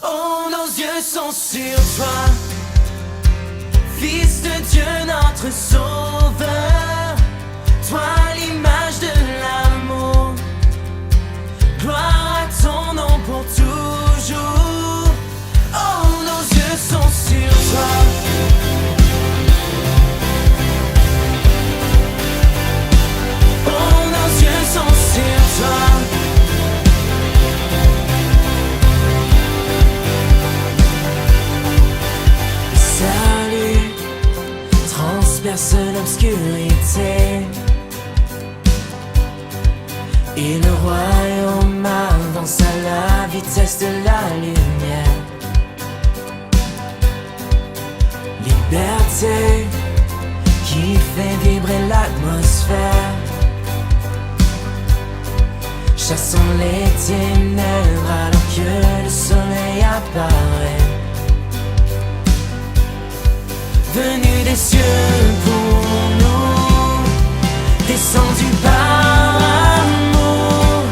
Oh, nos yeux sont sur toi, Fils de Dieu, notre Sauveur. Toi, l'image de l'amour. Gloire à ton nom pour toujours. Oh, nos yeux sont sur toi. Oh, nos yeux sont sur toi. Salut transperce l'obscurité et le royaume avance à la vitesse de la lumière. Liberté qui fait vibrer l'atmosphère. Chassons les ténèbres alors que le soleil apparaît. Venu des cieux pour nous, descendu par amour,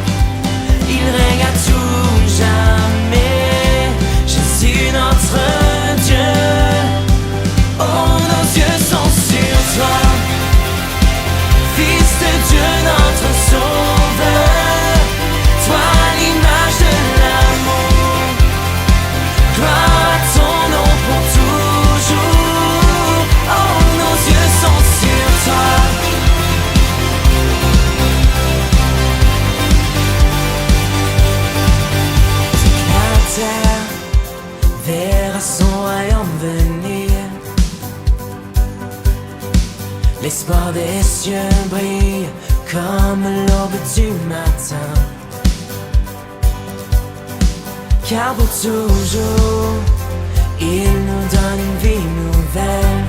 il règne à tout jamais, Jésus notre Dieu. Oh, nos yeux sont sur toi, Fils de Dieu notre Sauveur. Toi, l'image de l'amour, gloire à ton nom pour toujours. Oh, nos yeux sont sur toi. Toute la terre verra son royaume venir. L'espoir des cieux brille comme l'aube du matin. Car pour toujours, il nous donne une vie nouvelle.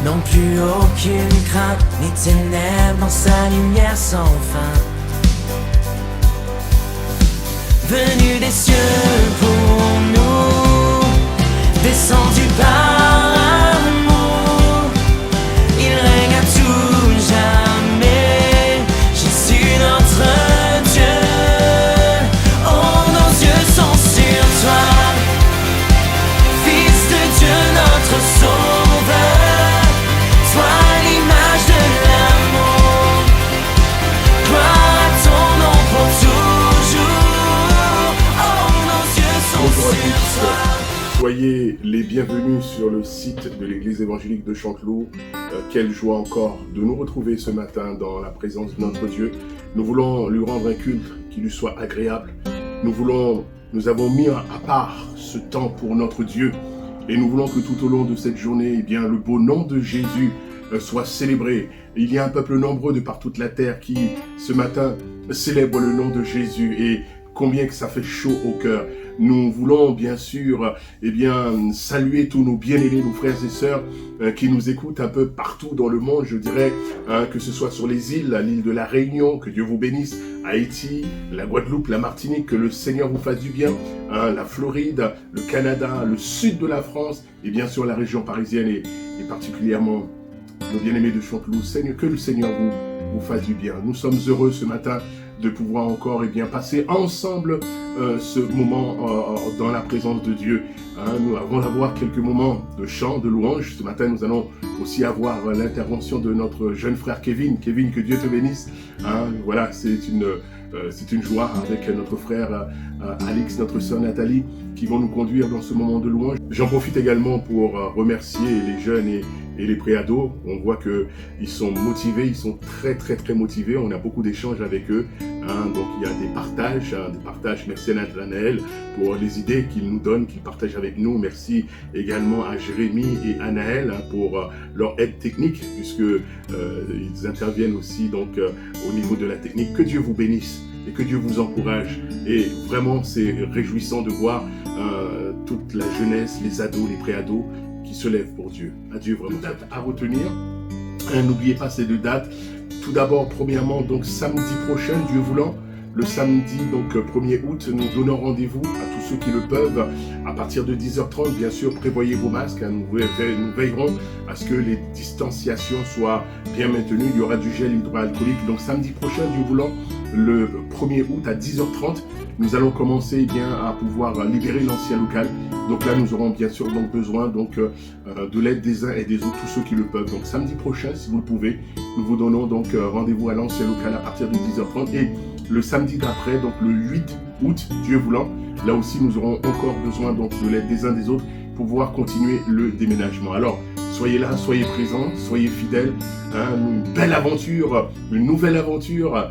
Non plus aucune crainte, ni ténèbres dans sa lumière sans fin. Venu des cieux pour nous, descendu par amour, il règne à tout jamais, Jésus notre Dieu. Oh, nos yeux sont sur toi, Fils de Dieu notre Sauveur. Toi, l'image de l'amour, gloire à ton nom pour toujours. Oh, nos yeux sont Bonjour à sur tous. toi. Soyez les bienvenus sur le site de l'église évangélique de Chanteloup. Quelle joie encore de nous retrouver ce matin dans la présence de notre Dieu. Nous voulons lui rendre un culte qui lui soit agréable. Nous avons mis à part ce temps pour notre Dieu et nous voulons que tout au long de cette journée, eh bien, le beau nom de Jésus soit célébré. Il y a un peuple nombreux de par toute la terre qui, ce matin, célèbre le nom de Jésus et combien que ça fait chaud au cœur. Nous voulons bien sûr saluer tous nos bien-aimés, nos frères et sœurs qui nous écoutent un peu partout dans le monde, je dirais, que ce soit sur les îles, l'île de la Réunion, que Dieu vous bénisse, Haïti, la Guadeloupe, la Martinique, que le Seigneur vous fasse du bien, la Floride, le Canada, le sud de la France et bien sûr la région parisienne et particulièrement nos bien-aimés de Chanteloup. Seigneur, que le Seigneur vous fasse du bien. Nous sommes heureux ce matin de pouvoir encore passer ensemble ce moment dans la présence de Dieu. Nous allons avoir quelques moments de chant, de louange. Ce matin, nous allons aussi avoir l'intervention de notre jeune frère Kevin. Kevin, que Dieu te bénisse. Voilà, c'est une joie avec notre frère Alix, notre sœur Nathalie, qui vont nous conduire dans ce moment de louange. J'en profite également pour remercier les jeunes et les préados. On voit qu'ils sont motivés, ils sont très très très motivés. On a beaucoup d'échanges avec eux. Donc il y a des partages. Merci à Nathanaël pour les idées qu'il nous donne, qu'il partage avec nous. Merci également à Jérémy et à Naël pour leur aide technique, puisque ils interviennent aussi donc au niveau de la technique. Que Dieu vous bénisse et que Dieu vous encourage. Et vraiment, c'est réjouissant de voir toute la jeunesse, les ados, les préados qui se lèvent pour Dieu. À Dieu vraiment. Date à retenir. N'oubliez pas ces deux dates. Tout d'abord, premièrement, donc samedi prochain, Dieu voulant, le samedi, donc 1er août, nous donnons rendez-vous à tous ceux qui le peuvent à partir de 10h30. Bien sûr, prévoyez vos masques. Nous veillerons à ce que les distanciations soient bien maintenues. Il y aura du gel hydroalcoolique. Donc samedi prochain, Dieu voulant, le 1er août à 10h30, nous allons commencer eh bien, à pouvoir libérer l'ancien local. Donc là, nous aurons bien sûr donc, besoin donc, de l'aide des uns et des autres, tous ceux qui le peuvent. Donc samedi prochain, si vous le pouvez, nous vous donnons donc rendez-vous à l'ancien local à partir de 10h30. Et le samedi d'après, donc le 8 août, Dieu voulant, là aussi nous aurons encore besoin donc, de l'aide des uns des autres pour pouvoir continuer le déménagement. Alors, soyez là, soyez présents, soyez fidèles. Hein, une belle aventure, une nouvelle aventure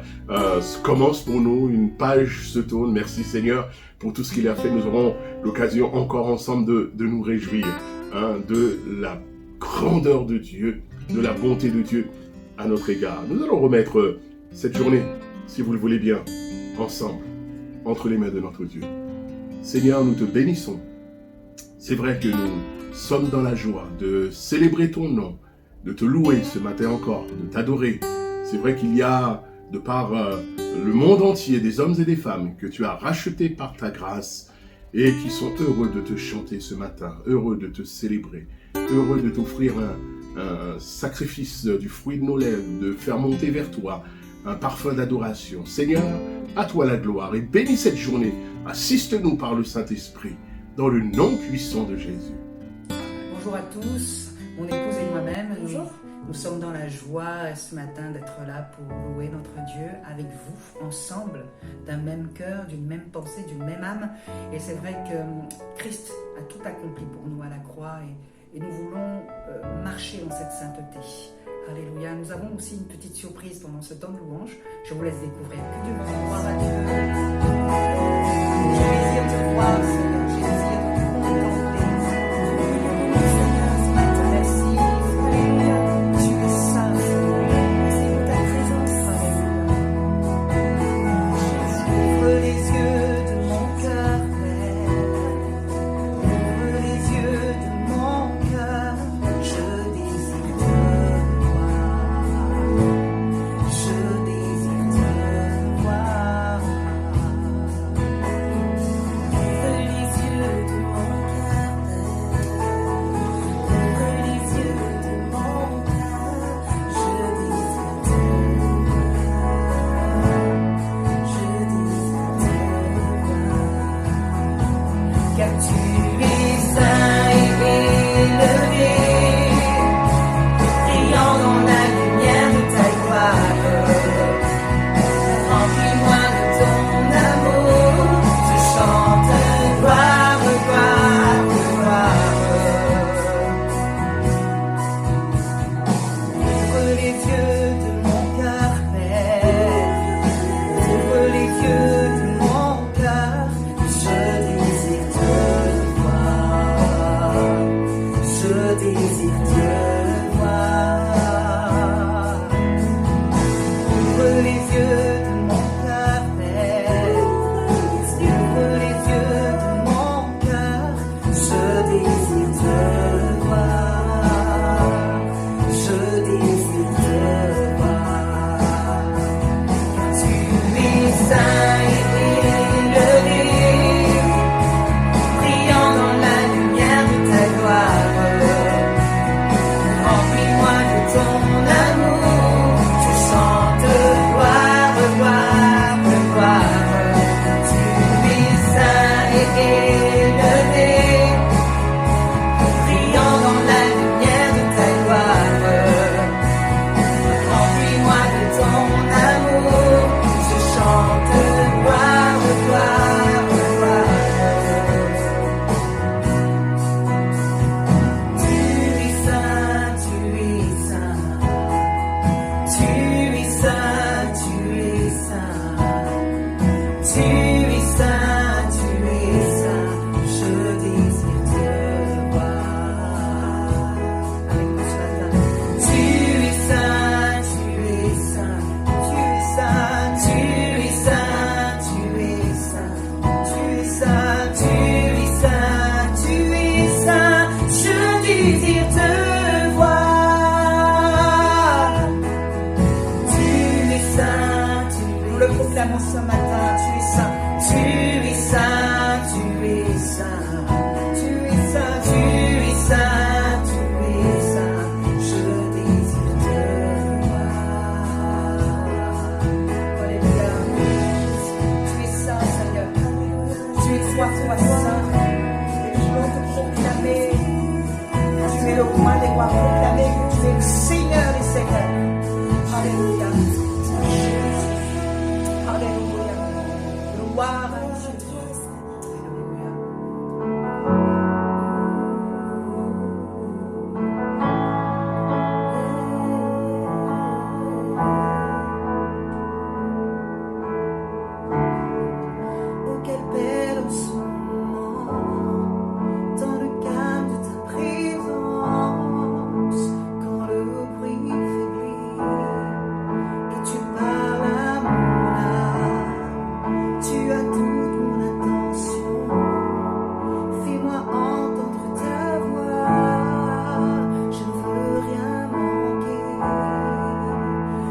commence pour nous. Une page se tourne. Merci Seigneur pour tout ce qu'il a fait. Nous aurons l'occasion encore ensemble de nous réjouir hein, de la grandeur de Dieu, de la bonté de Dieu à notre égard. Nous allons remettre cette journée, si vous le voulez bien, ensemble, entre les mains de notre Dieu. Seigneur, nous te bénissons. C'est vrai que nous sommes dans la joie de célébrer ton nom, de te louer ce matin encore, de t'adorer. C'est vrai qu'il y a, de par le monde entier, des hommes et des femmes que tu as rachetés par ta grâce et qui sont heureux de te chanter ce matin, heureux de te célébrer, heureux de t'offrir un sacrifice du fruit de nos lèvres, de faire monter vers toi un parfum d'adoration. Seigneur, à toi la gloire et bénis cette journée. Assiste-nous par le Saint-Esprit. Dans le nom puissant de Jésus. Bonjour à tous, mon épouse et moi-même, nous sommes dans la joie ce matin d'être là pour louer notre Dieu avec vous, ensemble, d'un même cœur, d'une même pensée, d'une même âme. Et c'est vrai que Christ a tout accompli pour nous à la croix et nous voulons marcher dans cette sainteté. Alléluia. Nous avons aussi une petite surprise pendant ce temps de louange. Je vous laisse découvrir. Que Dieu vous envoie à Dieu. Je désire te voir, Seigneur. Je désire te contempler. Seigneur, ce matin, merci. Alléluia. Tu es saint, Seigneur. Merci pour ta présence. Alléluia. Ouvre les yeux de mon cœur, Père. Ouvre les yeux de mon cœur. Je désire te Alléluia. Alléluia. Gloire à Jésus. Alléluia. Oh, quelle paix dans ce moment, dans le calme de ta présence, quand le bruit faiblit et tu parles à mon âme, tu as toute mon attention, fais-moi entendre ta voix, je ne veux rien manquer,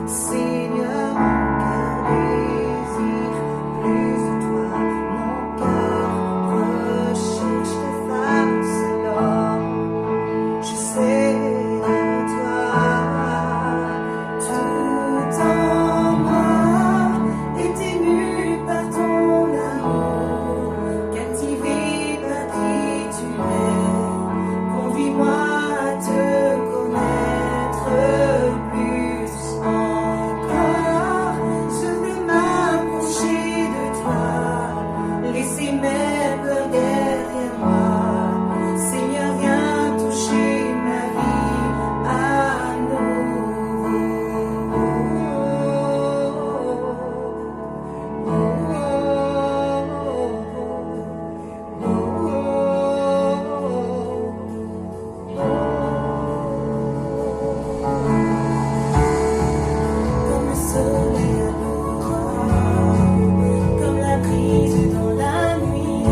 Seigneur, mon cœur désire plus de toi, mon cœur recherche ta face, alors je sais de toi. Tout en moi est ému par ton amour, captivé par qui tu es. Conduis-moi à te connaître plus encore. Je veux m'approcher de toi, laisser mes peurs derrière moi. Seigneur, viens toucher ma vie à Comme le soleil à l'aurore, comme la brise dans la nuit,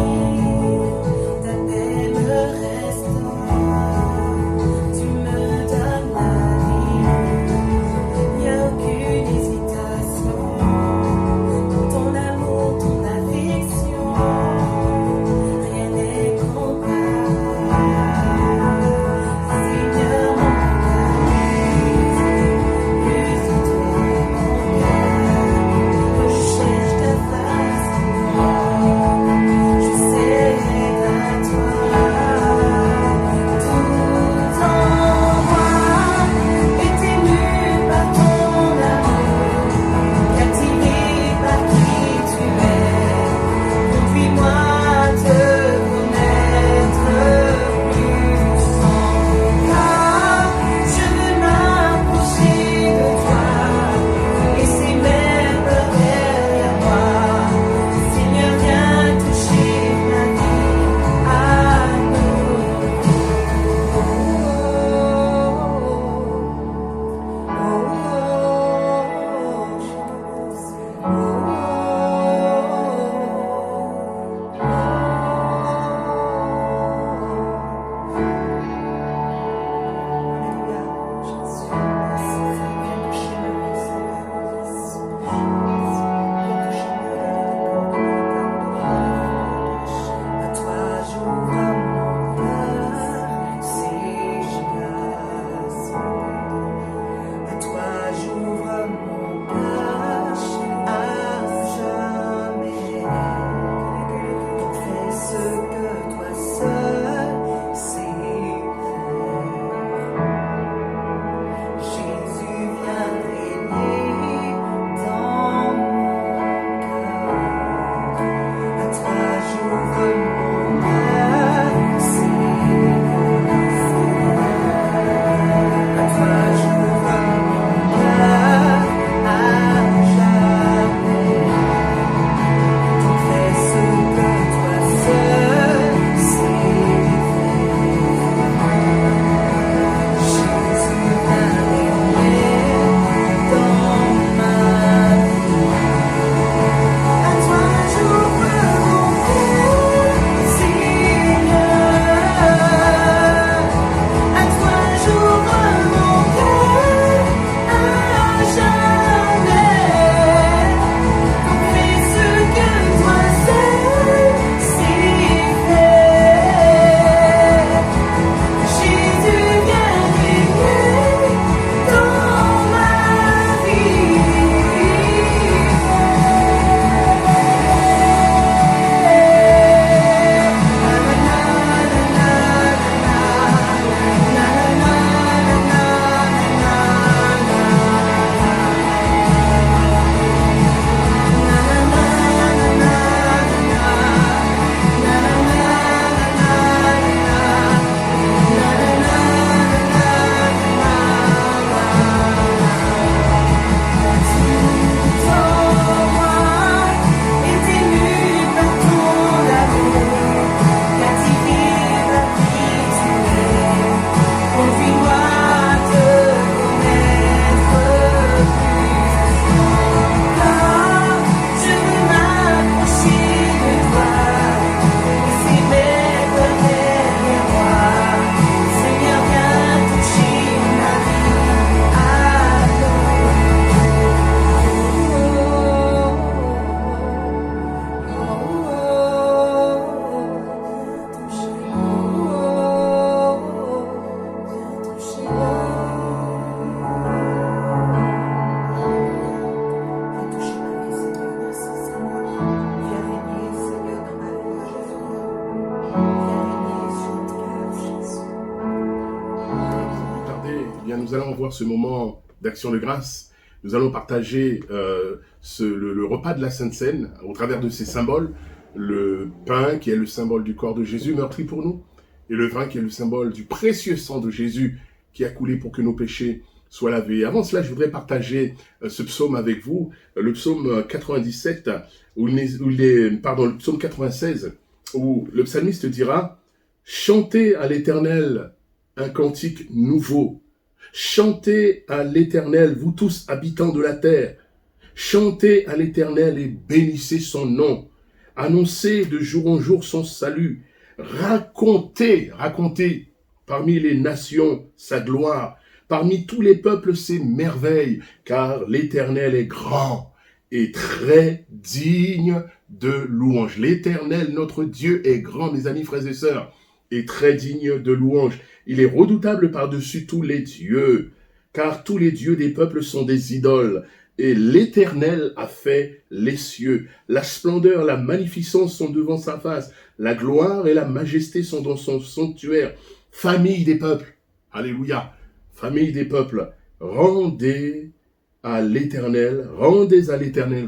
ta paix me restaure, tu me donnes la vie, il n'y a aucune hésitation, ton amour, ton affection, rien n'est comparable. Seigneur, mon cœur désire plus de toi, mon cœur encore ce moment d'action de grâce, nous allons partager le repas de la Sainte Seine au travers de ces symboles. Le pain qui est le symbole du corps de Jésus meurtri pour nous, et le vin qui est le symbole du précieux sang de Jésus qui a coulé pour que nos péchés soient lavés. Avant cela, je voudrais partager ce psaume avec vous, le psaume 97, le psaume 96, où le psalmiste dira « Chantez à l'Éternel un cantique nouveau. Chantez à l'Éternel, vous tous habitants de la terre. Chantez à l'Éternel et bénissez son nom. Annoncez de jour en jour son salut. Racontez parmi les nations sa gloire, parmi tous les peuples ses merveilles, car l'Éternel est grand et très digne de louange. L'Éternel, notre Dieu, est grand, mes amis, frères et sœurs, et très digne de louange. Il est redoutable par-dessus tous les dieux, car tous les dieux des peuples sont des idoles. Et l'Éternel a fait les cieux. La splendeur, la magnificence sont devant sa face. La gloire et la majesté sont dans son sanctuaire. Famille des peuples, alléluia, famille des peuples, rendez à l'Éternel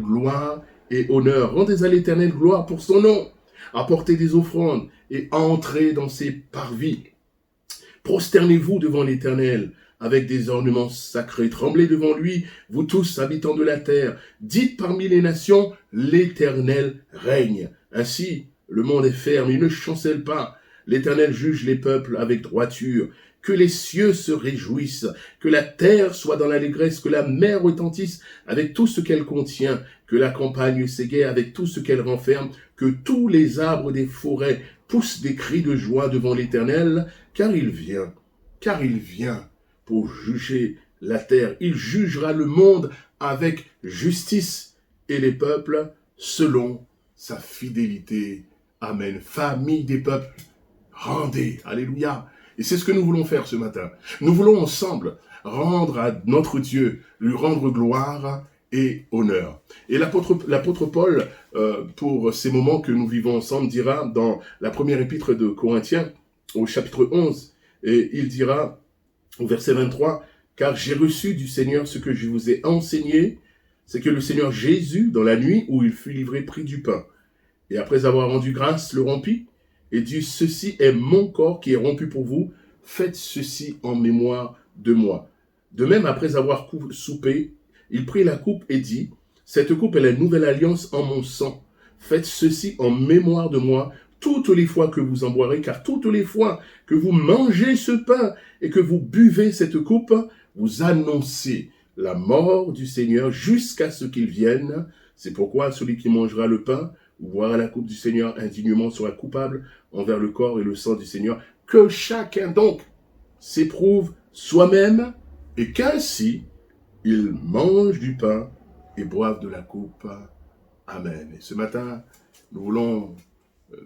gloire et honneur. Rendez à l'Éternel gloire pour son nom. Apportez des offrandes et entrez dans ses parvis. Prosternez-vous devant l'Éternel avec des ornements sacrés. Tremblez devant lui, vous tous, habitants de la terre. Dites parmi les nations, l'Éternel règne. Ainsi, le monde est ferme, il ne chancelle pas. L'Éternel juge les peuples avec droiture. Que les cieux se réjouissent, que la terre soit dans l'allégresse, que la mer retentisse avec tout ce qu'elle contient, que la campagne s'égaie avec tout ce qu'elle renferme, que tous les arbres des forêts poussent des cris de joie devant l'Éternel, car il vient pour juger la terre. Il jugera le monde avec justice et les peuples selon sa fidélité. Amen. Famille des peuples, rendez, alléluia. Et c'est ce que nous voulons faire ce matin. Nous voulons ensemble rendre à notre Dieu, lui rendre gloire et honneur. Et l'apôtre Paul, pour ces moments que nous vivons ensemble, dira dans la première épître de Corinthiens, au chapitre 11, et il dira au verset 23, « Car j'ai reçu du Seigneur ce que je vous ai enseigné, c'est que le Seigneur Jésus, dans la nuit où il fut livré, prit du pain, et après avoir rendu grâce, le rompit, et dit, ceci est mon corps qui est rompu pour vous, faites ceci en mémoire de moi. De même, après avoir soupé, il prit la coupe et dit, cette coupe est la nouvelle alliance en mon sang. Faites ceci en mémoire de moi, toutes les fois que vous en boirez, car toutes les fois que vous mangez ce pain et que vous buvez cette coupe, vous annoncez la mort du Seigneur jusqu'à ce qu'il vienne. C'est pourquoi celui qui mangera le pain ou boira la coupe du Seigneur indignement sera coupable envers le corps et le sang du Seigneur. Que chacun donc s'éprouve soi-même et qu'ainsi il mange du pain et boive de la coupe. Amen. Et ce matin, nous voulons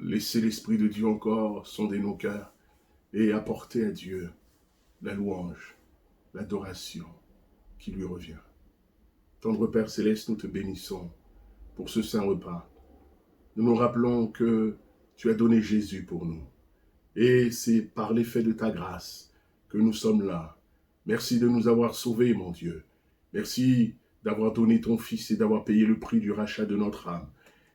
laisser l'Esprit de Dieu encore sonder nos cœurs et apporter à Dieu la louange, l'adoration qui lui revient. Tendre Père Céleste, nous te bénissons pour ce saint repas. Nous nous rappelons que tu as donné Jésus pour nous. Et c'est par l'effet de ta grâce que nous sommes là. Merci de nous avoir sauvés, mon Dieu. Merci d'avoir donné ton Fils et d'avoir payé le prix du rachat de notre âme.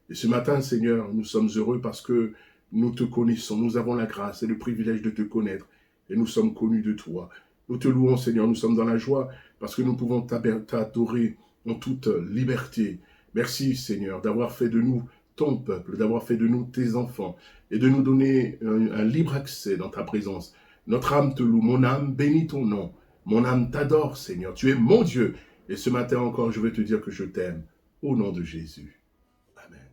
Et ce matin, Seigneur, nous sommes heureux parce que nous te connaissons. Nous avons la grâce et le privilège de te connaître. Et nous sommes connus de toi. Nous te louons, Seigneur. Nous sommes dans la joie parce que nous pouvons t'adorer en toute liberté. Merci, Seigneur, d'avoir fait de nous ton peuple, d'avoir fait de nous tes enfants et de nous donner un libre accès dans ta présence. Notre âme te loue, mon âme bénit ton nom. Mon âme t'adore, Seigneur. Tu es mon Dieu. Et ce matin encore, je veux te dire que je t'aime. Au nom de Jésus. Amen.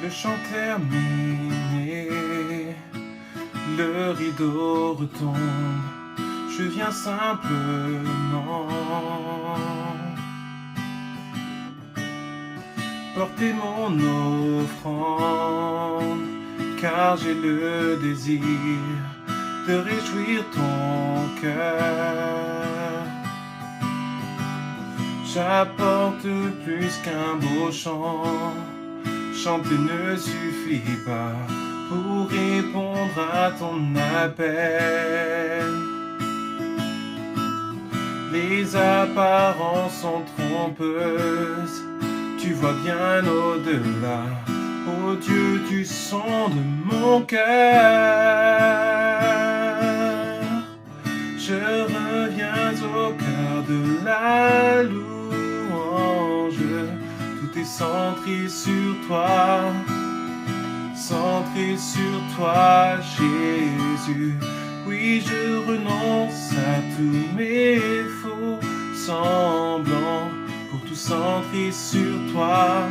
Le chant terminé, le rideau retombe, je viens simplement porter mon offrande, car j'ai le désir de réjouir ton cœur. J'apporte plus qu'un beau chant. Chanter ne suffit pas pour répondre à ton appel. Les apparences sont trompeuses, tu vois bien au-delà. Oh Dieu, tu sondes mon cœur. Je reviens au cœur de la louange. Tout est centré sur toi, centré sur toi, Jésus. Oui, je renonce à tous mes faux semblants pour tout centrer sur toi,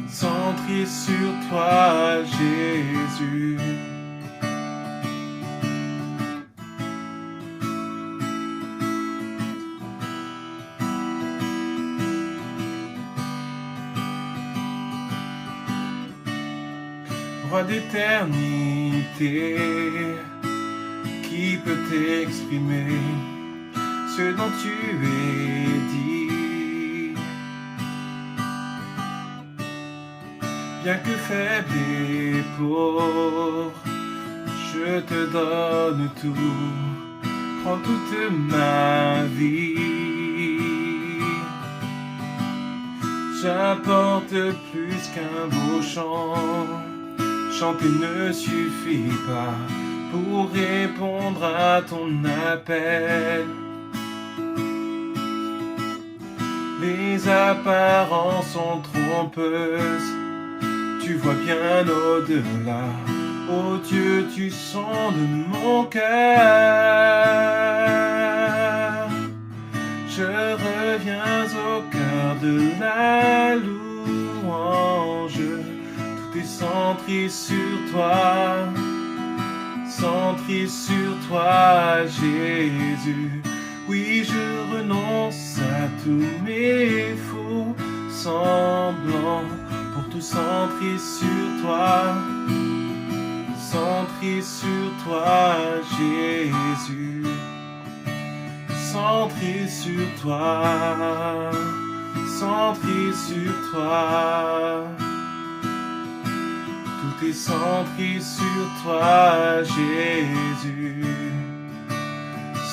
centré sur toi, Jésus. Roi d'éternité, qui peut t'exprimer ce dont tu es dit? Bien que faible et pauvre, je te donne tout, prends toute ma vie. J'apporte plus qu'un beau chant, chanter ne suffit pas pour répondre à ton appel. Les apparences sont trompeuses, tu vois bien au-delà. Oh Dieu, tu sondes mon cœur. Je reviens au cœur de la louange. Tout est centré sur toi, centré sur toi, Jésus. Oui, je renonce à tous mes faux semblants pour tout centrer sur toi, centré sur toi, Jésus. Centré sur toi, centré sur toi. Tout est centré sur toi, Jésus.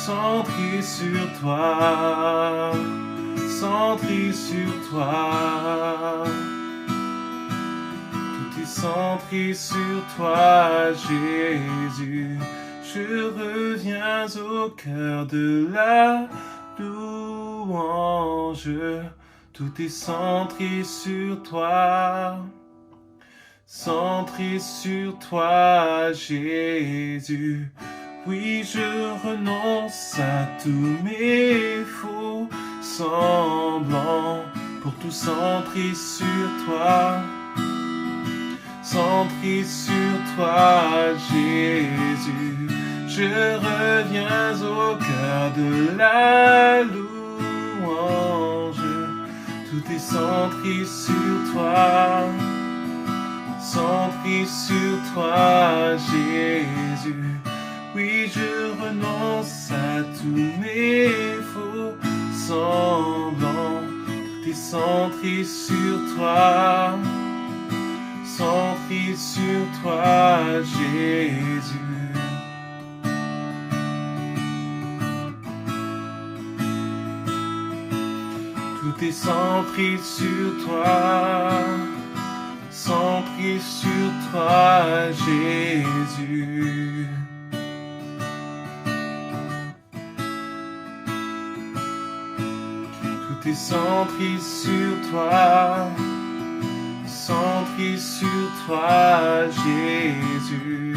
Centré sur toi, centré sur toi. Tout est centré sur toi, Jésus. Je reviens au cœur de la louange. Tout est centré sur toi, centré sur toi, Jésus. Oui, je renonce à tous mes faux semblants pour tout centrer sur toi, centré sur toi, Jésus. Je reviens au cœur de la louange. Tout est centré sur toi, centré sur toi, Jésus. Oui, je renonce à tous mes faux semblants. Tout est centré sur toi, centré sur toi, Jésus. Tout est centré sur toi, centré sur toi, Jésus. Tout est centré sur toi, centré sur toi, Jésus.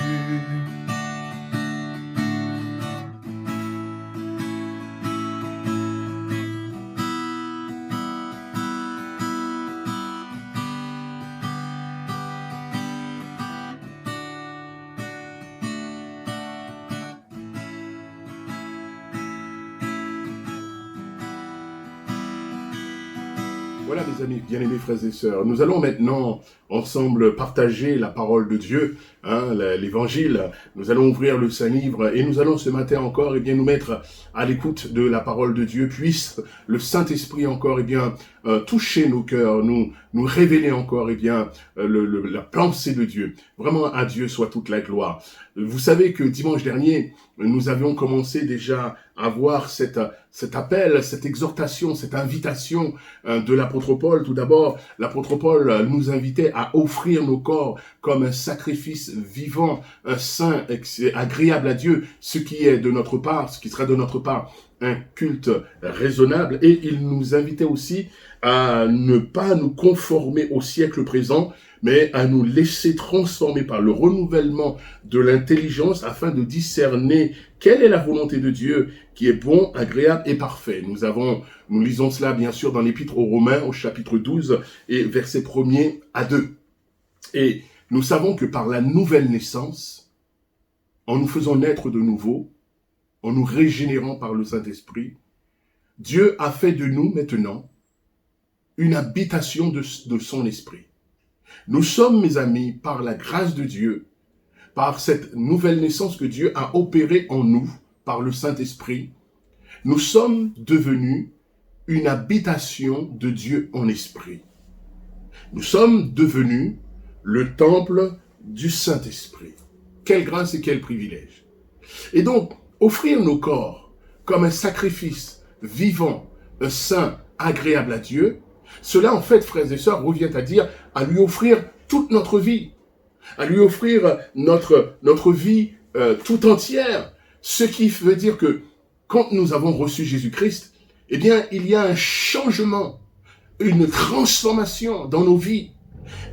Voilà, mes amis, bien-aimés frères et sœurs, nous allons maintenant ensemble partager la parole de Dieu, l'évangile. Nous allons ouvrir le Saint-Livre et nous allons ce matin encore nous mettre à l'écoute de la parole de Dieu. Puisse le Saint-Esprit encore toucher nos cœurs, nous révéler encore la pensée de Dieu. Vraiment, à Dieu soit toute la gloire. Vous savez que dimanche dernier, nous avions commencé déjà à voir cet appel, cette exhortation, cette invitation de l'apôtre Paul. Tout d'abord, l'apôtre Paul nous invitait à offrir nos corps comme un sacrifice vivant, un saint, agréable à Dieu, ce qui est de notre part, ce qui sera de notre part un culte raisonnable. Et il nous invitait aussi à ne pas nous conformer au siècle présent, mais à nous laisser transformer par le renouvellement de l'intelligence afin de discerner quelle est la volonté de Dieu qui est bon, agréable et parfait. Nous lisons cela bien sûr dans l'épître aux Romains au chapitre 12 et versets 1er à 2. Et nous savons que par la nouvelle naissance, en nous faisant naître de nouveau, en nous régénérant par le Saint-Esprit, Dieu a fait de nous maintenant une habitation de son esprit. Nous sommes, mes amis, par la grâce de Dieu, par cette nouvelle naissance que Dieu a opérée en nous, par le Saint-Esprit, nous sommes devenus une habitation de Dieu en esprit. Nous sommes devenus le temple du Saint-Esprit. Quelle grâce et quel privilège. Et donc, offrir nos corps comme un sacrifice vivant, saint, agréable à Dieu, cela, en fait, frères et sœurs, revient à dire à lui offrir toute notre vie, à lui offrir notre vie tout entière. Ce qui veut dire que quand nous avons reçu Jésus-Christ, il y a un changement, une transformation dans nos vies,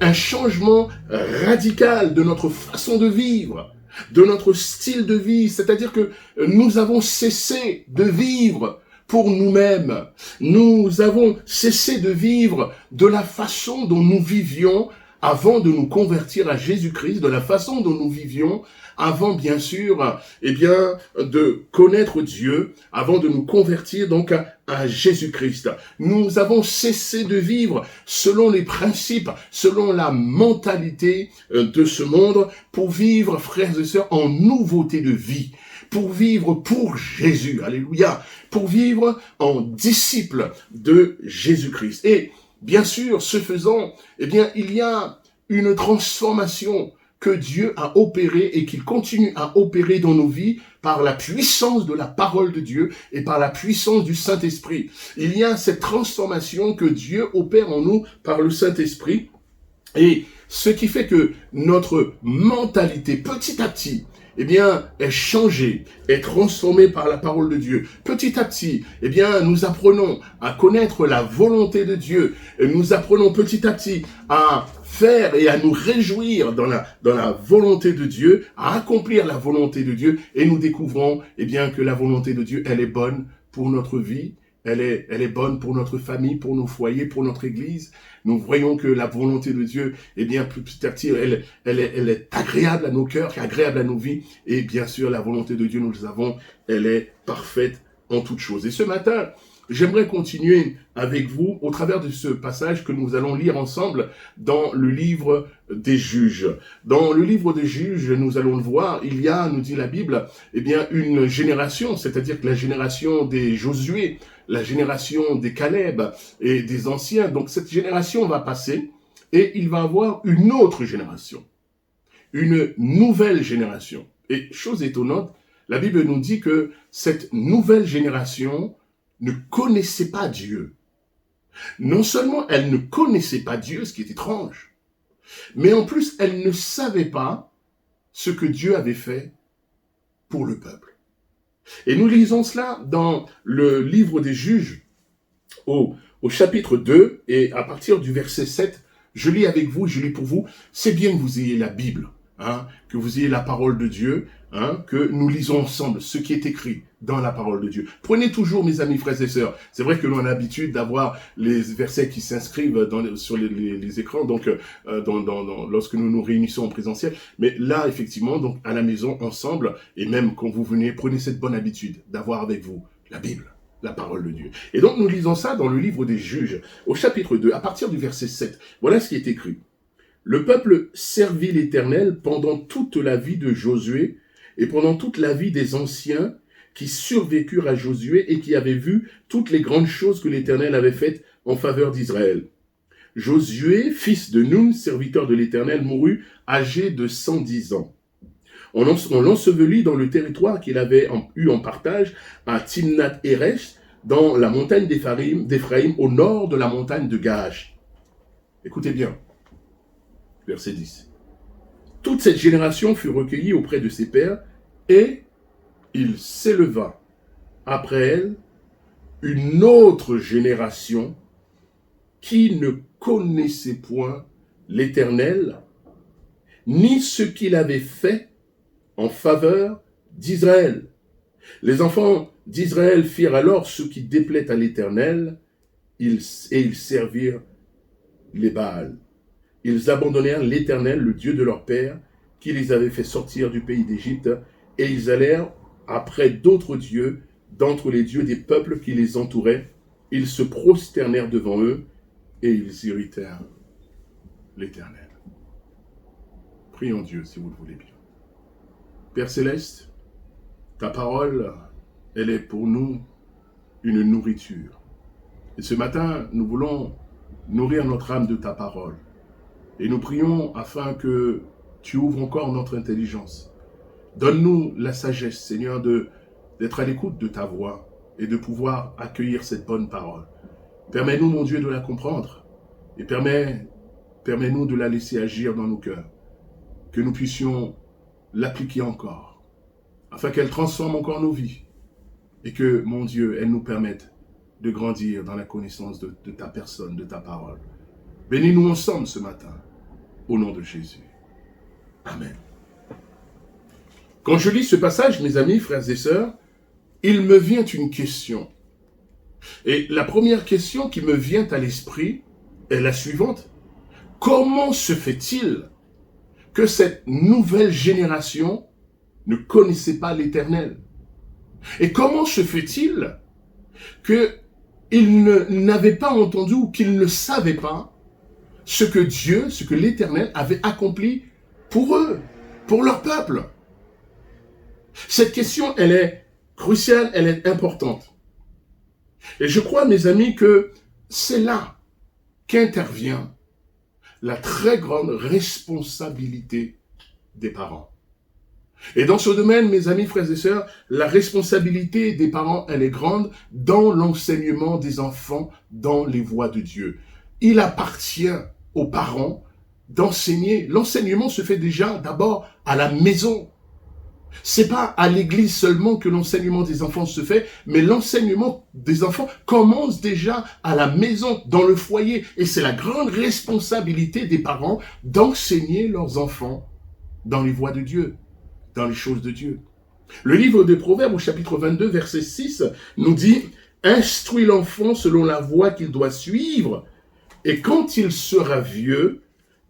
un changement radical de notre façon de vivre, de notre style de vie. C'est-à-dire que nous avons cessé de vivre pour nous-mêmes. Nous avons cessé de vivre de la façon dont nous vivions avant de nous convertir à Jésus-Christ, de la façon dont nous vivions avant, bien sûr, de connaître Dieu, avant de nous convertir donc à Jésus-Christ. Nous avons cessé de vivre selon les principes, selon la mentalité de ce monde, pour vivre, frères et sœurs, en nouveauté de vie, pour vivre pour Jésus, alléluia, pour vivre en disciple de Jésus-Christ. Et bien sûr, ce faisant, il y a une transformation que Dieu a opérée et qu'il continue à opérer dans nos vies par la puissance de la parole de Dieu et par la puissance du Saint-Esprit. Il y a cette transformation que Dieu opère en nous par le Saint-Esprit, et ce qui fait que notre mentalité, petit à petit, est changée, est transformée par la parole de Dieu. Petit à petit, nous apprenons à connaître la volonté de Dieu. Et nous apprenons petit à petit à faire et à nous réjouir dans la volonté de Dieu, à accomplir la volonté de Dieu. Et nous découvrons, que la volonté de Dieu, elle est bonne pour notre vie. Elle est bonne pour notre famille, pour nos foyers, pour notre église. Nous voyons que la volonté de Dieu, petit à petit, elle est agréable à nos cœurs, agréable à nos vies. Et bien sûr, la volonté de Dieu, nous le savons, elle est parfaite en toutes choses. Et ce matin, j'aimerais continuer avec vous au travers de ce passage que nous allons lire ensemble dans le livre des Juges. Dans le livre des Juges, nous allons le voir, il y a, nous dit la Bible, une génération, c'est-à-dire que la génération des Josué, la génération des Caleb et des anciens. Donc cette génération va passer et il va y avoir une autre génération, une nouvelle génération. Et chose étonnante, la Bible nous dit que cette nouvelle génération ne connaissait pas Dieu. Non seulement elle ne connaissait pas Dieu, ce qui est étrange, mais en plus elle ne savait pas ce que Dieu avait fait pour le peuple. Et nous lisons cela dans le livre des Juges au chapitre 2 et à partir du verset 7, je lis avec vous, je lis pour vous. C'est bien que vous ayez la Bible, que vous ayez la parole de Dieu, que nous lisons ensemble ce qui est écrit dans la parole de Dieu. Prenez toujours, mes amis, frères et sœurs. C'est vrai que l'on a l'habitude d'avoir les versets qui s'inscrivent sur les écrans, donc lorsque nous nous réunissons en présentiel. Mais là, effectivement, donc à la maison, ensemble, et même quand vous venez, prenez cette bonne habitude d'avoir avec vous la Bible. la parole de Dieu. Et donc nous lisons ça dans le livre des Juges, au chapitre 2, à partir du verset 7. Voilà ce qui est écrit. Le peuple servit l'Éternel pendant toute la vie de Josué et pendant toute la vie des anciens qui survécurent à Josué et qui avaient vu toutes les grandes choses que l'Éternel avait faites en faveur d'Israël. Josué, fils de Nun, serviteur de l'Éternel, mourut âgé de 110 ans. On l'ensevelit dans le territoire qu'il avait eu en partage à Timnath-Héresh, dans la montagne d'Éphraïm, au nord de la montagne de Gaash. Écoutez bien, verset 10. Toute cette génération fut recueillie auprès de ses pères, et il s'éleva après elle une autre génération qui ne connaissait point l'Éternel, ni ce qu'il avait fait en faveur d'Israël. Les enfants d'Israël firent alors ce qui déplaît à l'Éternel, et ils servirent les Baals. Ils abandonnèrent l'Éternel, le Dieu de leur père, qui les avait fait sortir du pays d'Égypte, et ils allèrent après d'autres dieux, d'entre les dieux des peuples qui les entouraient. Ils se prosternèrent devant eux, et ils irritèrent l'Éternel. Prions Dieu, si vous le voulez bien. Père Céleste, ta parole, elle est pour nous une nourriture. Et ce matin, nous voulons nourrir notre âme de ta parole. Et nous prions afin que tu ouvres encore notre intelligence. Donne-nous la sagesse, Seigneur, d'être à l'écoute de ta voix et de pouvoir accueillir cette bonne parole. Permets-nous, mon Dieu, de la comprendre et permets-nous de la laisser agir dans nos cœurs. Que nous puissions l'appliquer encore, afin qu'elle transforme encore nos vies et que, mon Dieu, elle nous permette de grandir dans la connaissance de ta personne, de ta parole. Bénis-nous ensemble ce matin, au nom de Jésus. Amen. Quand je lis ce passage, mes amis, frères et sœurs, il me vient une question. Et la première question qui me vient à l'esprit est la suivante. Comment se fait-il que cette nouvelle génération ne connaissait pas l'Éternel? Et comment se fait-il qu'ils n'avaient pas entendu ou qu'ils ne savaient pas ce que Dieu, ce que l'Éternel avait accompli pour eux, pour leur peuple? Cette question, elle est cruciale, elle est importante. Et je crois, mes amis, que c'est là qu'intervient la très grande responsabilité des parents. Et dans ce domaine, mes amis, frères et sœurs, la responsabilité des parents, elle est grande dans l'enseignement des enfants dans les voies de Dieu. Il appartient aux parents d'enseigner. L'enseignement se fait déjà d'abord à la maison. C'est pas à l'église seulement que l'enseignement des enfants se fait, mais l'enseignement des enfants commence déjà à la maison, dans le foyer. Et c'est la grande responsabilité des parents d'enseigner leurs enfants dans les voies de Dieu, dans les choses de Dieu. Le livre des Proverbes, au chapitre 22, verset 6, nous dit « Instruis l'enfant selon la voie qu'il doit suivre, et quand il sera vieux,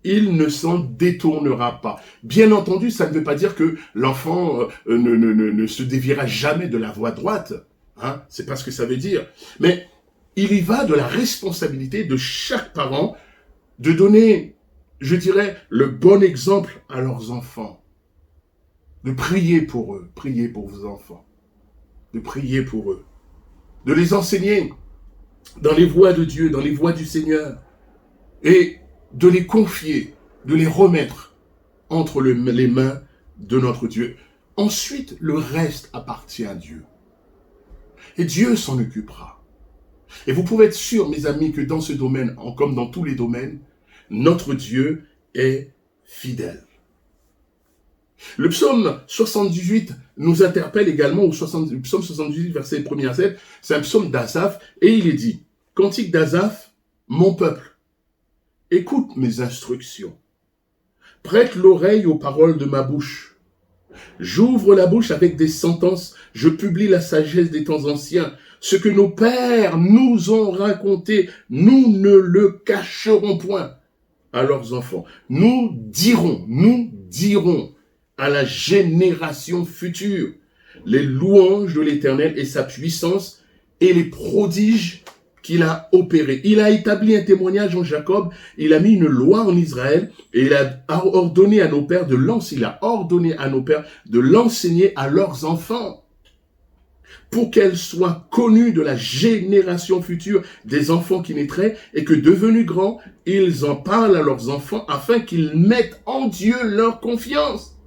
il ne s'en détournera pas. » Bien entendu, ça ne veut pas dire que l'enfant ne se déviera jamais de la voie droite. Hein? C'est pas ce que ça veut dire. Mais il y va de la responsabilité de chaque parent de donner, je dirais, le bon exemple à leurs enfants. De prier pour eux, prier pour vos enfants. De prier pour eux. De les enseigner dans les voies de Dieu, dans les voies du Seigneur. Et de les confier, de les remettre entre les mains de notre Dieu. Ensuite, le reste appartient à Dieu. Et Dieu s'en occupera. Et vous pouvez être sûrs, mes amis, que dans ce domaine, comme dans tous les domaines, notre Dieu est fidèle. Le psaume 78 nous interpelle également, le psaume 78, verset 1 à 7, c'est un psaume d'Asaph, et il est dit, « Cantique d'Asaph, mon peuple, écoute mes instructions. Prête l'oreille aux paroles de ma bouche. J'ouvre la bouche avec des sentences. Je publie la sagesse des temps anciens. Ce que nos pères nous ont raconté, nous ne le cacherons point à leurs enfants. Nous dirons à la génération future les louanges de l'Éternel et sa puissance et les prodiges qu'il a opérés. Il a établi un témoignage en Jacob, il a mis une loi en Israël et il a ordonné à nos pères de l'enseigner à leurs enfants pour qu'elle soit connue de la génération future des enfants qui naîtraient et que devenus grands, ils en parlent à leurs enfants afin qu'ils mettent en Dieu leur confiance,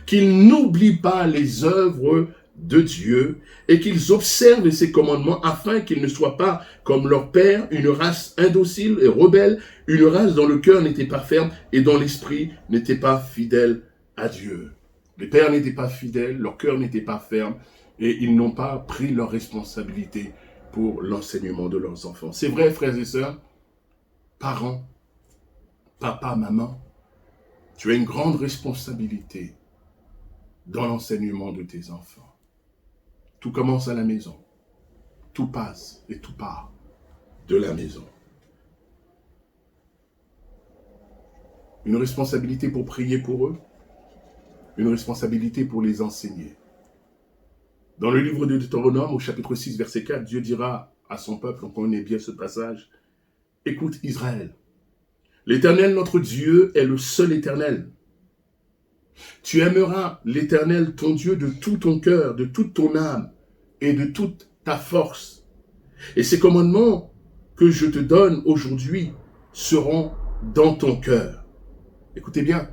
qu'ils n'oublient pas les œuvres de Dieu et qu'ils observent ses commandements afin qu'ils ne soient pas comme leur père, une race indocile et rebelle, une race dont le cœur n'était pas ferme et dont l'esprit n'était pas fidèle à Dieu. Les pères n'étaient pas fidèles, leur cœur n'était pas ferme et ils n'ont pas pris leur responsabilité pour l'enseignement de leurs enfants. C'est vrai, frères et sœurs, parents, papa, maman, tu as une grande responsabilité dans l'enseignement de tes enfants. Tout commence à la maison. Tout passe et tout part de la maison. Une responsabilité pour prier pour eux, une responsabilité pour les enseigner. Dans le livre de Deutéronome, au chapitre 6, verset 4, Dieu dira à son peuple, on connaît bien ce passage, « Écoute Israël, l'Éternel notre Dieu est le seul Éternel. Tu aimeras l'Éternel ton Dieu de tout ton cœur, de toute ton âme et de toute ta force. Et ces commandements que je te donne aujourd'hui seront dans ton cœur. » Écoutez bien,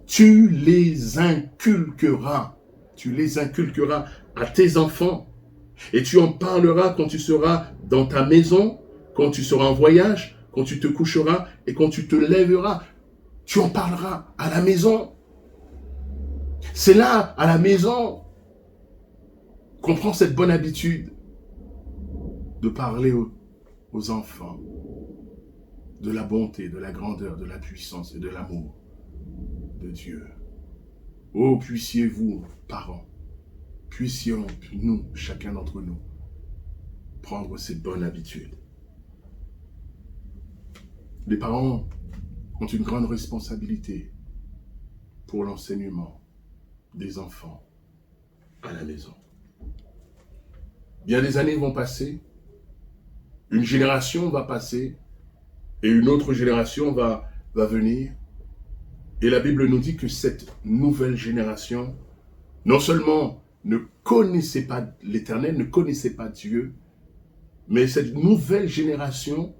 tu les inculqueras à tes enfants et tu en parleras quand tu seras dans ta maison, quand tu seras en voyage, quand tu te coucheras et quand tu te lèveras. Tu en parleras à la maison. C'est là, à la maison, qu'on prend cette bonne habitude de parler aux enfants de la bonté, de la grandeur, de la puissance et de l'amour de Dieu. Oh, puissiez-vous, parents, puissions-nous, chacun d'entre nous, prendre cette bonne habitude. Les parents ont une grande responsabilité pour l'enseignement des enfants à la maison. Bien des années vont passer, une génération va passer et une autre génération va venir. Et la Bible nous dit que cette nouvelle génération, non seulement ne connaissait pas l'Éternel, ne connaissait pas Dieu, mais cette nouvelle génération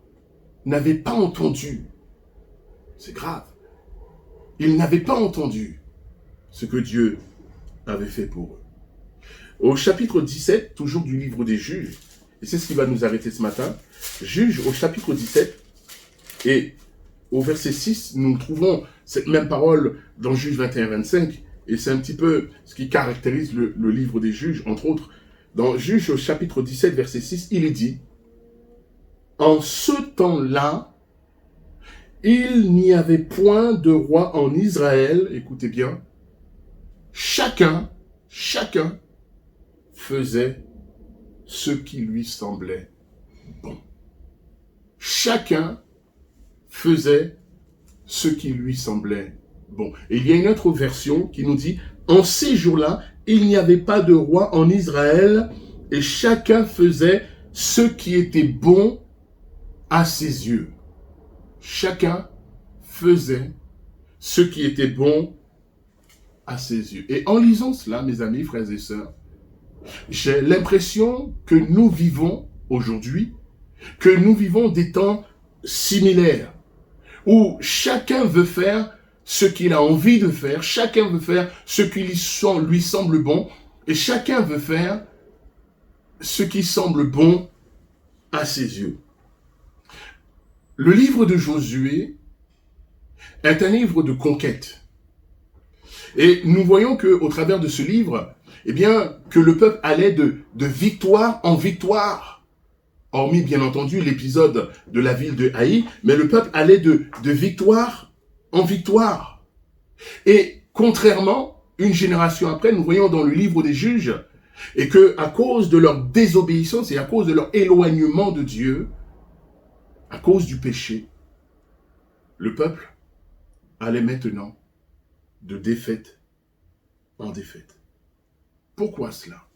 n'avait pas entendu. C'est grave. Ils n'avaient pas entendu ce que Dieu avait fait pour eux. Au chapitre 17, toujours du livre des Juges, et c'est ce qui va nous arrêter ce matin, Juges au chapitre 17, et au verset 6, nous trouvons cette même parole dans Juges 21-25, et c'est un petit peu ce qui caractérise le livre des Juges, entre autres. Dans Juges au chapitre 17, verset 6, il est dit, « En ce temps-là, il n'y avait point de roi en Israël, écoutez bien, chacun faisait ce qui lui semblait bon. » Chacun faisait ce qui lui semblait bon. Et il y a une autre version qui nous dit, « En ces jours-là, il n'y avait pas de roi en Israël, et chacun faisait ce qui était bon à ses yeux. » Chacun faisait ce qui était bon à ses yeux. Et en lisant cela, mes amis, frères et sœurs, j'ai l'impression que nous vivons aujourd'hui, que nous vivons des temps similaires, où chacun veut faire ce qu'il a envie de faire, chacun veut faire ce qui lui semble bon, et chacun veut faire ce qui semble bon à ses yeux. Le livre de Josué est un livre de conquête. Et nous voyons qu'au travers de ce livre, eh bien, que le peuple allait de victoire en victoire. Hormis, bien entendu, l'épisode de la ville de Haï, mais le peuple allait de victoire en victoire. Et contrairement, une génération après, nous voyons dans le livre des Juges, et que à cause de leur désobéissance et à cause de leur éloignement de Dieu, à cause du péché, le peuple allait maintenant de défaite en défaite. Pourquoi cela?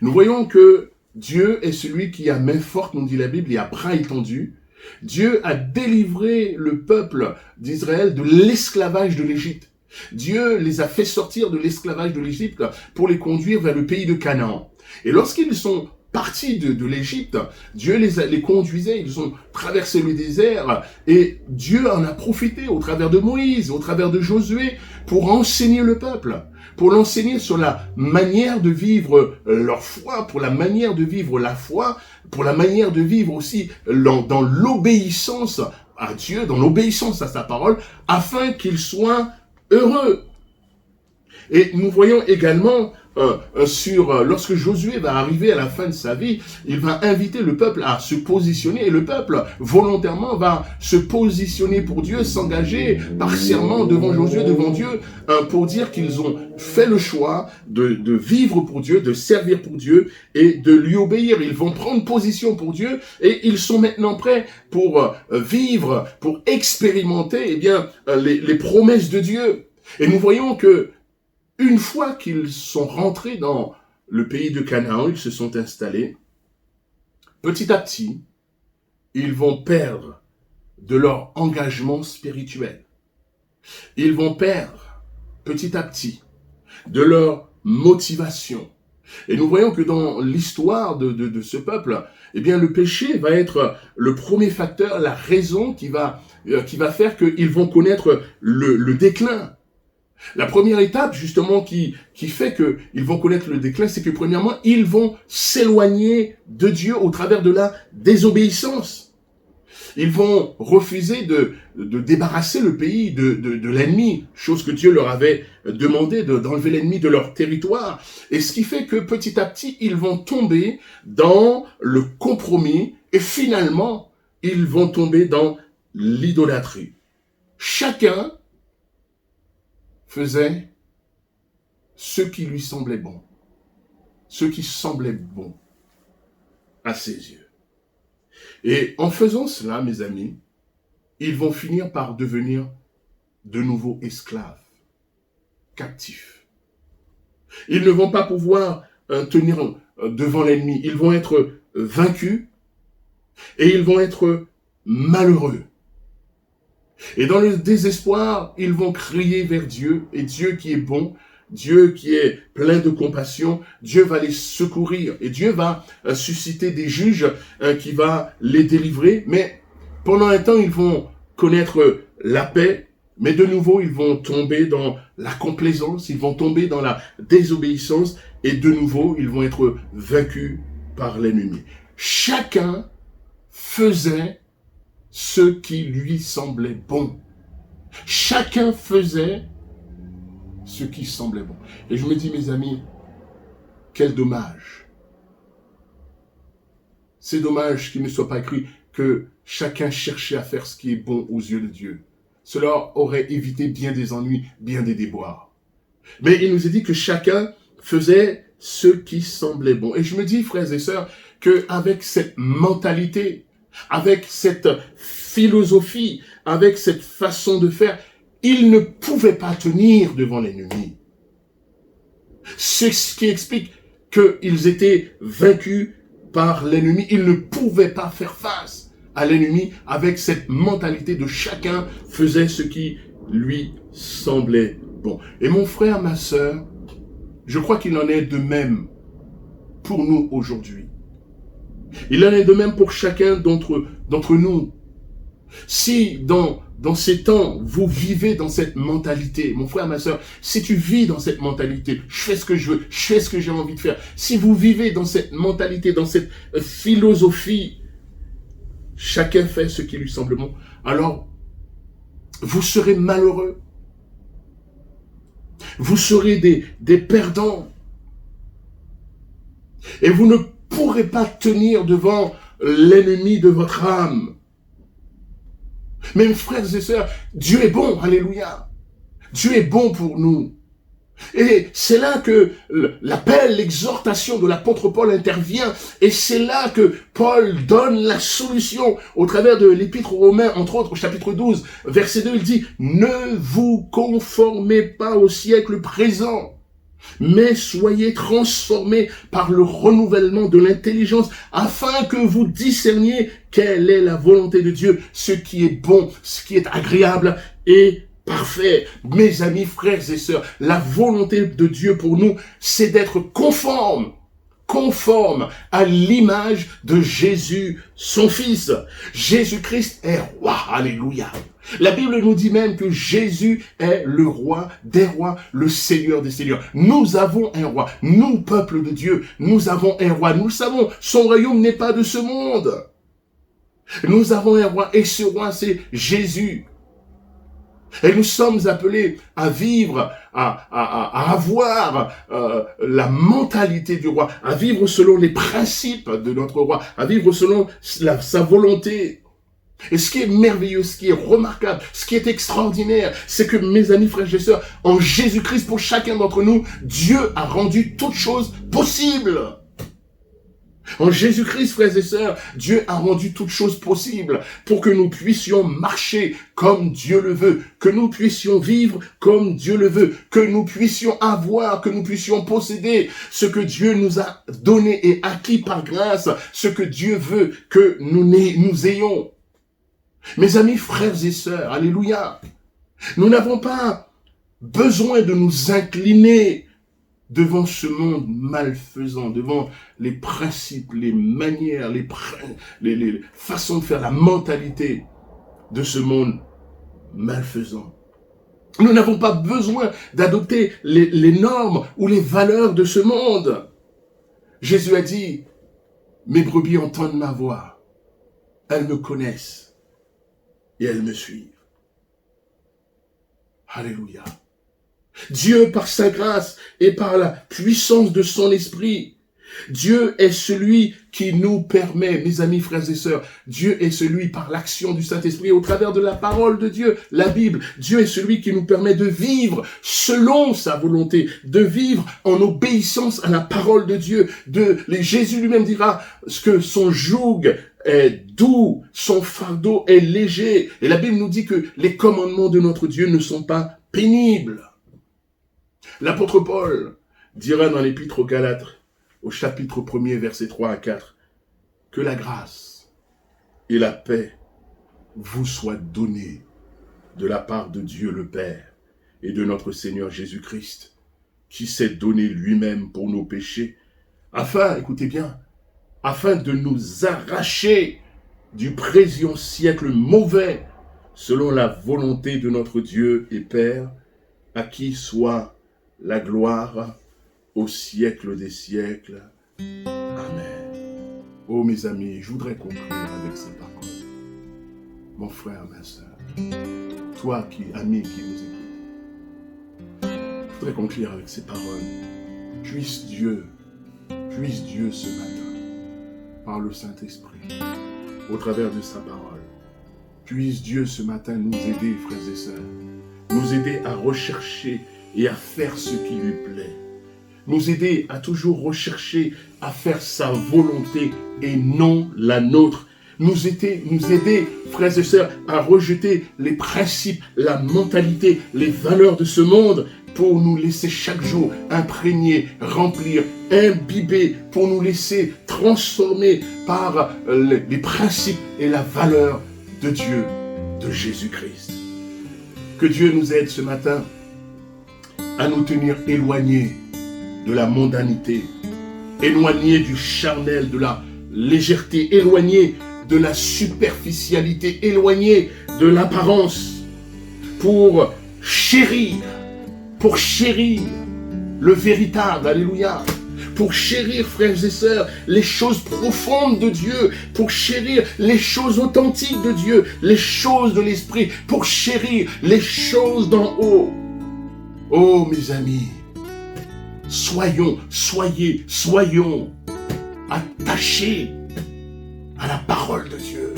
Nous voyons que Dieu est celui qui a main forte, nous dit la Bible, et à bras étendus. Dieu a délivré le peuple d'Israël de l'esclavage de l'Égypte. Dieu les a fait sortir de l'esclavage de l'Égypte pour les conduire vers le pays de Canaan. Et lorsqu'ils sont partis de l'Égypte, Dieu les conduisait, ils ont traversé le désert et Dieu en a profité au travers de Moïse, au travers de Josué pour enseigner le peuple, pour l'enseigner sur la manière de vivre leur foi, pour la manière de vivre la foi, pour la manière de vivre aussi dans l'obéissance à Dieu, dans l'obéissance à sa parole, afin qu'ils soient heureux. Et nous voyons également lorsque Josué va arriver à la fin de sa vie, il va inviter le peuple à se positionner et le peuple volontairement va se positionner pour Dieu, s'engager par serment devant Josué, devant Dieu, pour dire qu'ils ont fait le choix de vivre pour Dieu, de servir pour Dieu et de lui obéir. Ils vont prendre position pour Dieu et ils sont maintenant prêts pour vivre, pour expérimenter les promesses de Dieu. Et nous voyons que une fois qu'ils sont rentrés dans le pays de Canaan, ils se sont installés, petit à petit, ils vont perdre de leur engagement spirituel. Ils vont perdre, petit à petit, de leur motivation. Et nous voyons que dans l'histoire de ce peuple, le péché va être le premier facteur, la raison qui va faire qu'ils vont connaître le déclin. La première étape, justement, qui fait qu'ils vont connaître le déclin, c'est que premièrement, ils vont s'éloigner de Dieu au travers de la désobéissance. Ils vont refuser de débarrasser le pays de l'ennemi, chose que Dieu leur avait demandé d'enlever l'ennemi de leur territoire. Et ce qui fait que petit à petit, ils vont tomber dans le compromis et finalement, ils vont tomber dans l'idolâtrie. Chacun faisait ce qui lui semblait bon, ce qui semblait bon à ses yeux. Et en faisant cela, mes amis, ils vont finir par devenir de nouveaux esclaves, captifs. Ils ne vont pas pouvoir tenir devant l'ennemi, ils vont être vaincus et ils vont être malheureux. Et dans le désespoir, ils vont crier vers Dieu, et Dieu qui est bon, Dieu qui est plein de compassion, Dieu va les secourir, et Dieu va susciter des juges qui va les délivrer, mais pendant un temps, ils vont connaître la paix, mais de nouveau, ils vont tomber dans la complaisance, ils vont tomber dans la désobéissance, et de nouveau, ils vont être vaincus par l'ennemi. Chacun faisait ce qui lui semblait bon. Chacun faisait ce qui semblait bon. Et je me dis, mes amis, quel dommage. C'est dommage qu'il ne soit pas écrit que chacun cherchait à faire ce qui est bon aux yeux de Dieu. Cela aurait évité bien des ennuis, bien des déboires. Mais il nous est dit que chacun faisait ce qui semblait bon. Et je me dis, frères et sœurs, qu'avec cette mentalité, avec cette philosophie, avec cette façon de faire, ils ne pouvaient pas tenir devant l'ennemi. C'est ce qui explique qu'ils étaient vaincus par l'ennemi. Ils ne pouvaient pas faire face à l'ennemi avec cette mentalité de chacun faisait ce qui lui semblait bon. Et mon frère, ma sœur, je crois qu'il en est de même pour nous aujourd'hui. Il en est de même pour chacun d'entre nous. Si dans ces temps, vous vivez dans cette mentalité, mon frère, ma sœur, si tu vis dans cette mentalité, je fais ce que je veux, je fais ce que j'ai envie de faire. Si vous vivez dans cette mentalité, dans cette philosophie, chacun fait ce qui lui semble bon, alors vous serez malheureux. Vous serez des perdants. Et vous ne pourrez pas tenir devant l'ennemi de votre âme. Mes frères et sœurs, Dieu est bon, alléluia. Dieu est bon pour nous. Et c'est là que l'appel, l'exhortation de l'apôtre Paul intervient. Et c'est là que Paul donne la solution au travers de l'épître aux Romains, entre autres, au chapitre 12, verset 2, il dit « Ne vous conformez pas au siècle présent, mais soyez transformés par le renouvellement de l'intelligence, afin que vous discerniez quelle est la volonté de Dieu, ce qui est bon, ce qui est agréable et parfait. Mes amis, frères et sœurs, la volonté de Dieu pour nous, c'est d'être conforme à l'image de Jésus, son Fils. Jésus-Christ est roi, alléluia. La Bible nous dit même que Jésus est le roi des rois, le Seigneur des seigneurs. Nous avons un roi, nous, peuple de Dieu, nous avons un roi. Nous le savons, son royaume n'est pas de ce monde. Nous avons un roi et ce roi, c'est Jésus. Et nous sommes appelés à vivre, à avoir la mentalité du roi, à vivre selon les principes de notre roi, à vivre selon sa volonté. Et ce qui est merveilleux, ce qui est remarquable, ce qui est extraordinaire, c'est que, mes amis, frères et sœurs, en Jésus-Christ, pour chacun d'entre nous, Dieu a rendu toutes choses possibles. En Jésus-Christ, frères et sœurs, Dieu a rendu toutes choses possibles pour que nous puissions marcher comme Dieu le veut, que nous puissions vivre comme Dieu le veut, que nous puissions avoir, que nous puissions posséder ce que Dieu nous a donné et acquis par grâce, ce que Dieu veut que nous ayons. Mes amis, frères et sœurs, alléluia, nous n'avons pas besoin de nous incliner devant ce monde malfaisant, devant les principes, les manières, les façons de faire, la mentalité de ce monde malfaisant. Nous n'avons pas besoin d'adopter les normes ou les valeurs de ce monde. Jésus a dit, mes brebis entendent ma voix, elles me connaissent et elles me suivent. Alléluia. Dieu, par sa grâce et par la puissance de son esprit, Dieu est celui qui nous permet, mes amis, frères et sœurs, Dieu est celui par l'action du Saint-Esprit au travers de la parole de Dieu, la Bible. Dieu est celui qui nous permet de vivre selon sa volonté, de vivre en obéissance à la parole de Dieu. Jésus lui-même dira que son joug est doux, son fardeau est léger. Et la Bible nous dit que les commandements de notre Dieu ne sont pas pénibles. L'apôtre Paul dira dans l'épître aux Galates, au chapitre 1er, versets 3 à 4, que la grâce et la paix vous soient données de la part de Dieu le Père et de notre Seigneur Jésus-Christ, qui s'est donné lui-même pour nos péchés, afin, écoutez bien, afin de nous arracher du présent siècle mauvais, selon la volonté de notre Dieu et Père, à qui soit la gloire au siècle des siècles. Amen. Oh mes amis, je voudrais conclure avec ces paroles. Mon frère, ma soeur, toi ami qui nous écoute, je voudrais conclure avec ces paroles. Puisse Dieu ce matin, par le Saint-Esprit, au travers de sa parole, puisse Dieu ce matin nous aider, frères et sœurs, nous aider à rechercher et à faire ce qui lui plaît. Nous aider à toujours rechercher à faire sa volonté et non la nôtre. Nous aider, frères et sœurs, à rejeter les principes, la mentalité, les valeurs de ce monde pour nous laisser chaque jour imprégner, remplir, imbiber, pour nous laisser transformer par les principes et la valeur de Dieu, de Jésus-Christ. Que Dieu nous aide ce matin à nous tenir éloignés de la mondanité, éloignés du charnel, de la légèreté, éloignés de la superficialité, éloignés de l'apparence, pour chérir le véritable, alléluia, pour chérir, frères et sœurs, les choses profondes de Dieu, pour chérir les choses authentiques de Dieu, les choses de l'esprit, pour chérir les choses d'en haut. Oh mes amis, soyons attachés à la parole de Dieu.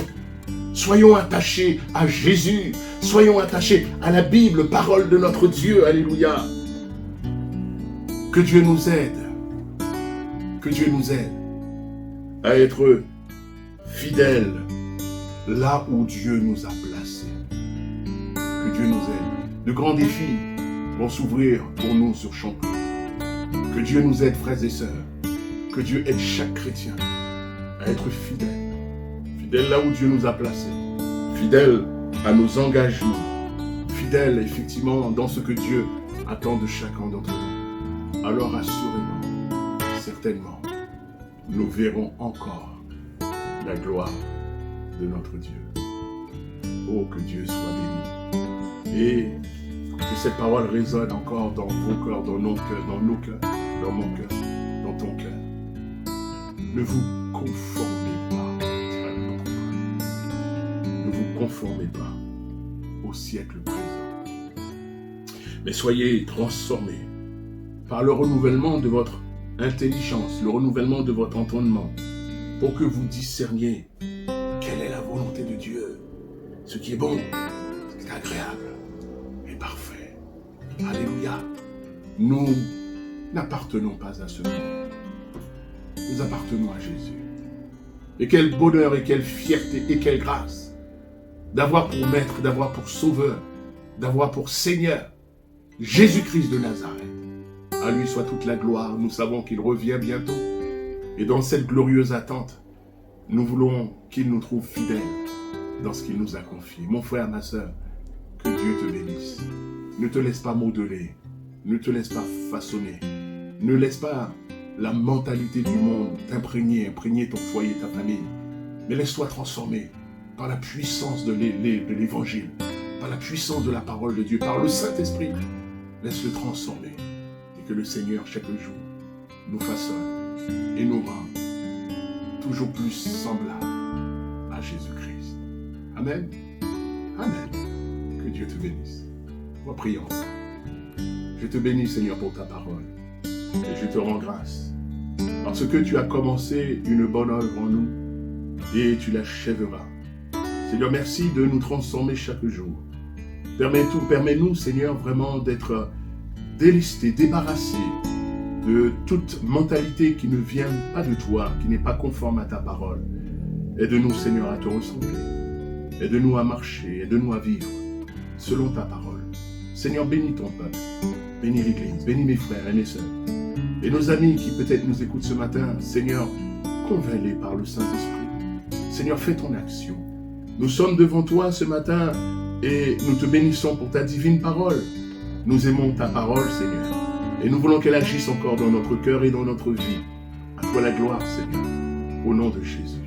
Soyons attachés à Jésus. Soyons attachés à la Bible, parole de notre Dieu. Alléluia. Que Dieu nous aide. Que Dieu nous aide à être fidèles là où Dieu nous a placés. Que Dieu nous aide. De grands défis vont s'ouvrir pour nous sur Chanteloup. Que Dieu nous aide, frères et sœurs. Que Dieu aide chaque chrétien à être fidèle. Fidèle là où Dieu nous a placés. Fidèle à nos engagements. Fidèle, effectivement, dans ce que Dieu attend de chacun d'entre nous. Alors, assurément, certainement, nous verrons encore la gloire de notre Dieu. Oh, que Dieu soit béni. Et que cette parole résonne encore dans vos cœurs, dans nos cœurs, dans mon cœur, dans ton cœur. Ne vous conformez pas à notre monde. Ne vous conformez pas au siècle présent. Mais soyez transformés par le renouvellement de votre intelligence, le renouvellement de votre entendement, pour que vous discerniez quelle est la volonté de Dieu, ce qui est bon, ce qui est agréable et parfait. Alléluia. Nous n'appartenons pas à ce monde. Nous appartenons à Jésus. Et quel bonheur et quelle fierté et quelle grâce d'avoir pour maître, d'avoir pour sauveur, d'avoir pour Seigneur Jésus-Christ de Nazareth. À lui soit toute la gloire. Nous savons qu'il revient bientôt. Et dans cette glorieuse attente, nous voulons qu'il nous trouve fidèles dans ce qu'il nous a confié. Mon frère, ma soeur, que Dieu te bénisse. Ne te laisse pas modeler. Ne te laisse pas façonner. Ne laisse pas la mentalité du monde t'imprégner, imprégner ton foyer, ta famille. Mais laisse-toi transformer par la puissance de l'évangile, par la puissance de la parole de Dieu, par le Saint-Esprit. Laisse-le transformer. Et que le Seigneur, chaque jour, nous façonne et nous rende toujours plus semblables à Jésus-Christ. Amen. Amen. Que Dieu te bénisse. On va prier ensemble. Je te bénis, Seigneur, pour ta parole. Et je te rends grâce. Parce que tu as commencé une bonne œuvre en nous et tu l'achèveras. Seigneur, merci de nous transformer chaque jour. Permets-nous, Seigneur, vraiment d'être délestés, débarrassés de toute mentalité qui ne vient pas de toi, qui n'est pas conforme à ta parole. Aide-nous, Seigneur, à te ressembler. Aide-nous à marcher, aide-nous à vivre selon ta parole. Seigneur, bénis ton peuple, bénis l'Église, bénis mes frères et mes sœurs. Et nos amis qui peut-être nous écoutent ce matin, Seigneur, convainc-les par le Saint-Esprit. Seigneur, fais ton action. Nous sommes devant toi ce matin et nous te bénissons pour ta divine parole. Nous aimons ta parole, Seigneur. Et nous voulons qu'elle agisse encore dans notre cœur et dans notre vie. À toi la gloire, Seigneur, au nom de Jésus.